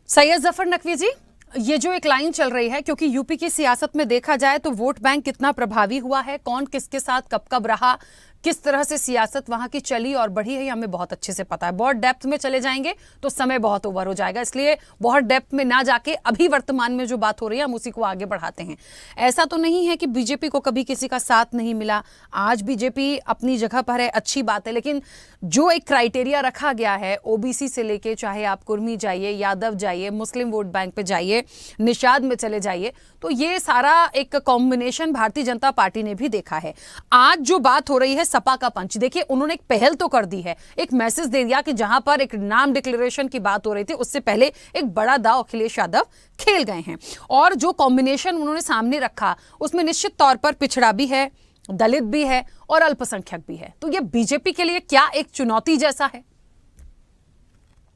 सैयद जफर नकवी जी, ये जो एक लाइन चल रही है, क्योंकि यूपी की सियासत में देखा जाए तो वोट बैंक कितना प्रभावी हुआ है, कौन किसके साथ कब कब रहा, किस तरह से सियासत वहां की चली और बढ़ी है, हमें बहुत अच्छे से पता है। बहुत डेप्थ में चले जाएंगे तो समय बहुत ओवर हो जाएगा, इसलिए बहुत डेप्थ में ना जाके अभी वर्तमान में जो बात हो रही है हम उसी को आगे बढ़ाते हैं। ऐसा तो नहीं है कि बीजेपी को कभी किसी का साथ नहीं मिला, आज बीजेपी अपनी जगह पर है, अच्छी बात है, लेकिन जो एक क्राइटेरिया रखा गया है ओबीसी से लेके, चाहे आप कुर्मी जाइए, यादव जाइए, मुस्लिम वोट बैंक पे जाइए, निषाद में चले जाइए, तो ये सारा एक कॉम्बिनेशन भारतीय जनता पार्टी ने भी देखा है। आज जो बात हो रही है सपा का पंच, देखिए उन्होंने एक पहल तो कर दी है, एक मैसेज दे दिया कि जहां पर एक नाम डिक्लेरेशन की बात हो रही थी उससे पहले एक बड़ा दांव अखिलेश यादव खेल गए हैं। और जो कॉम्बिनेशन उन्होंने सामने रखा उसमें निश्चित तौर पर पिछड़ा भी है, दलित भी है और अल्पसंख्यक भी है। तो ये बीजेपी के लिए क्या एक चुनौती जैसा है?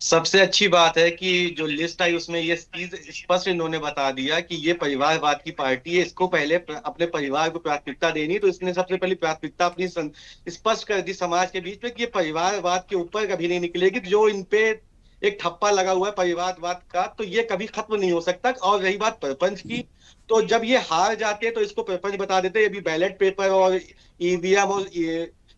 सबसे अच्छी बात है कि जो लिस्ट आई उसमें ये चीज स्पष्ट इन्होंने बता दिया कि ये परिवारवाद की पार्टी है, इसको पहले अपने परिवार को प्राथमिकता देनी। तो इसने सबसे पहले प्राथमिकता अपनी स्पष्ट कर दी समाज के बीच में कि ये परिवारवाद के ऊपर कभी नहीं निकलेगी। जो इनपे एक ठप्पा लगा हुआ है परिवारवाद का, तो ये कभी खत्म नहीं हो सकता। और रही बात प्रपंच की, तो जब ये हार जाते हैं तो इसको प्रपंच बता देते हैं। अभी बैलेट पेपर और ईवीएम और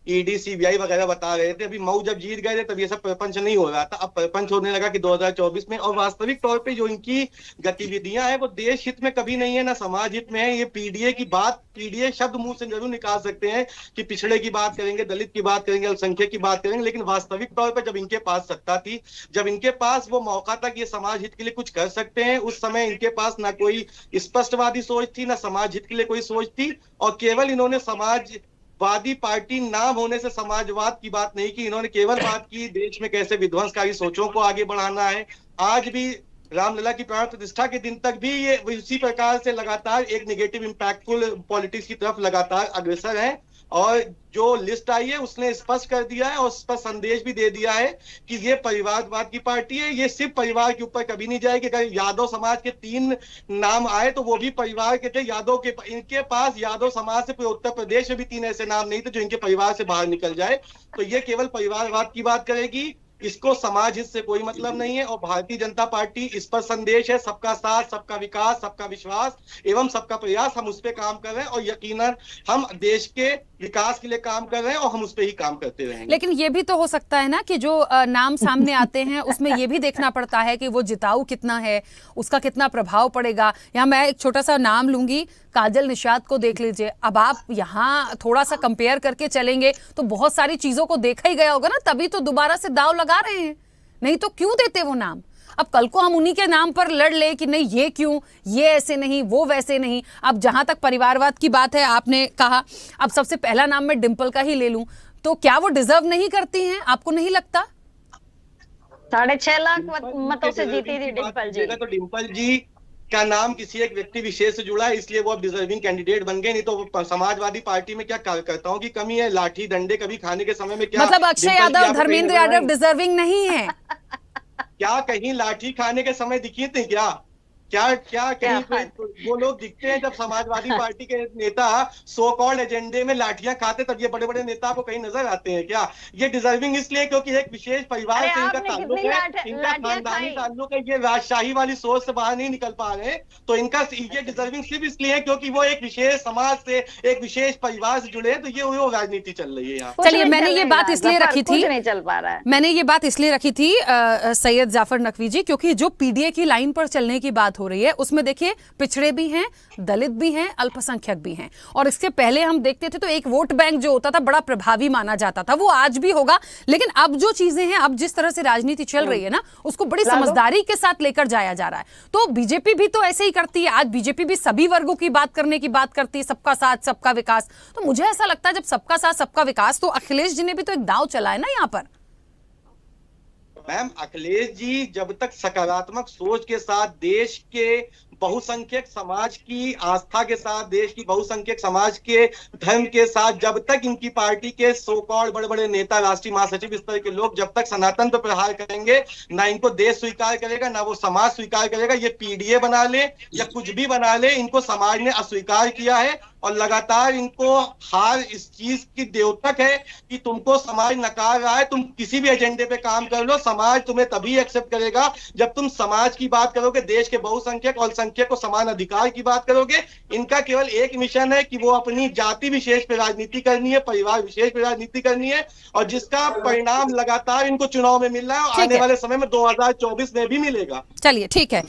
ईडी सीबीआई वगैरह बता रहे थे। अभी मऊ जब जीत गए थे तब ये सब प्रपंच नहीं हो रहा था, अब प्रपंच होने लगा कि 2024 में। और वास्तविक तौर पे जो इनकी गतिविधियां हैं वो देश हित में कभी नहीं है, ना समाज हित में है। ये पीडीए की बात, पीडीए शब्द मुंह से जरूर निकाल सकते हैं कि पिछड़े की बात करेंगे, दलित की बात करेंगे, अल्पसंख्यक की बात करेंगे, लेकिन वास्तविक तौर पर जब इनके पास सत्ता थी, जब इनके पास वो मौका था कि ये समाज हित के लिए कुछ कर सकते हैं, उस समय इनके पास ना कोई स्पष्टवादी सोच थी, ना समाज हित के लिए कोई सोच थी। और केवल इन्होंने समाजवादी पार्टी नाम होने से समाजवाद की बात नहीं की, इन्होंने केवल बात की देश में कैसे विध्वंसकारी सोचों को आगे बढ़ाना है। आज भी रामलला की प्राण प्रतिष्ठा के दिन तक भी ये उसी प्रकार से लगातार एक नेगेटिव इंपैक्टफुल पॉलिटिक्स की तरफ लगातार अग्रसर है। और जो लिस्ट आई है उसने स्पष्ट कर दिया है और स्पष्ट संदेश भी दे दिया है कि ये परिवारवाद की पार्टी है। ये सिर्फ परिवार के ऊपर कभी नहीं जाएगी। अगर यादव समाज के 3 नाम आए तो वो भी परिवार के थे, यादव के। इनके पास यादव समाज से पूरे उत्तर प्रदेश में भी 3 ऐसे नाम नहीं थे जो इनके परिवार से बाहर निकल जाए। तो ये केवल परिवारवाद की बात करेगी, इसको समाज हित से कोई मतलब नहीं है। और भारतीय जनता पार्टी इस पर संदेश है, सबका साथ, सबका विकास, सबका विश्वास एवं सबका प्रयास। हम उस पर काम कर रहे हैं और यकीनन हम देश के विकास के लिए काम कर रहे हैं और हम उस पर ही काम करते रहेंगे। लेकिन ये भी तो हो सकता है ना कि जो नाम सामने आते हैं उसमें ये भी देखना पड़ता है कि वो जिताऊ कितना है, उसका कितना प्रभाव पड़ेगा। यहाँ मैं एक छोटा सा नाम लूंगी, काजल निषाद को देख लीजिए। अब आप यहाँ थोड़ा सा कंपेयर करके चलेंगे तो बहुत सारी चीजों को देखा ही गया होगा ना, तभी तो दोबारा से दाव लगा रहे हैं, नहीं तो क्यों देते वो नाम। अब कल को हम उन्हीं के नाम पर लड़ ले कि नहीं ये क्यों, ये ऐसे नहीं, वो वैसे नहीं। अब जहां तक परिवारवाद की बात है, आपने कहा, अब सबसे पहला नाम मैं डिंपल का ही ले लूं, तो क्या वो डिजर्व नहीं करती हैं, आपको नहीं लगता? 6.5 लाख मतों से जीती थी डिंपल जी। तो डिंपल जी का नाम किसी एक व्यक्ति विशेष से जुड़ा है, इसलिए वो अब डिजर्विंग कैंडिडेट बन गए। नहीं तो समाजवादी पार्टी में क्या कार्यकर्ताओं की कमी है, लाठी डंडे कभी खाने के समय में क्या मतलब अक्षय यादव, धर्मेंद्र यादव डिजर्विंग नहीं है? क्या कहीं लाठी खाने के समय दिखी थी क्या? क्या कहीं वो लोग दिखते हैं जब समाजवादी पार्टी के नेता सो कॉल्ड एजेंडे में लाठियां खाते, तब ये बड़े बड़े नेता को कहीं नजर आते हैं क्या? ये डिजर्विंग इसलिए क्योंकि एक विशेष परिवार से इनका ताल्लुक है, इनका खानदानी ताल्लुक है, ये राजशाही वाली सोच से बाहर नहीं निकल पा रहे। तो इनका ये डिजर्विंग सिर्फ इसलिए है क्योंकि वो एक विशेष समाज से, एक विशेष परिवार से जुड़े हैं। तो ये वो राजनीति चल रही है यहाँ। चलिए, मैंने ये बात इसलिए रखी थी, नहीं चल पा रहा है, मैंने ये बात इसलिए रखी थी सैयद जाफर नकवी जी, क्योंकि जो पीडीए की लाइन पर चलने की बात हो रही है उसमें देखिए पिछड़े भी हैं, दलित भी हैं, अल्पसंख्यक भी हैं। और इसके पहले हम देखते थे तो एक वोट बैंक जो होता था बड़ा प्रभावी माना जाता था, वो आज भी होगा। लेकिन अब जो चीजें हैं, अब जिस तरह से राजनीति चल रही है ना, उसको बड़ी समझदारी के साथ लेकर जाया जा रहा है। तो बीजेपी भी तो ऐसे ही करती है, आज बीजेपी भी सभी वर्गों की बात करने की बात करती है, सबका साथ सबका विकास। तो मुझे ऐसा लगता है जब सबका साथ सबका विकास, तो अखिलेश जी ने भी तो एक दांव चला है ना यहाँ पर। मैम, अखिलेश जी जब तक सकारात्मक सोच के साथ देश के बहुसंख्यक समाज की आस्था के साथ, देश की बहुसंख्यक समाज के धर्म के साथ, जब तक इनकी पार्टी के सो कॉल्ड बड़े बड़े नेता, राष्ट्रीय महासचिव, इस तरह के लोग जब तक सनातन पर प्रहार करेंगे, ना इनको देश स्वीकार करेगा, ना वो समाज स्वीकार करेगा। ये पीडीए बना ले या कुछ भी बना ले, इनको समाज ने अस्वीकार किया है और लगातार इनको हार इस चीज की द्योतक है कि तुमको समाज नकार रहा है। तुम किसी भी एजेंडे पे काम कर लो, समाज तुम्हें तभी एक्सेप्ट करेगा जब तुम समाज की बात करोगे, देश के बहुसंख्यक और अल्पसंख्यक को समान अधिकार की बात करोगे। इनका केवल एक मिशन है कि वो अपनी जाति विशेष पे राजनीति करनी है, परिवार विशेष पे राजनीति करनी है, और जिसका परिणाम लगातार इनको चुनाव में मिल रहा है और ठीक आने है। वाले समय में 2024 में भी मिलेगा। चलिए ठीक है।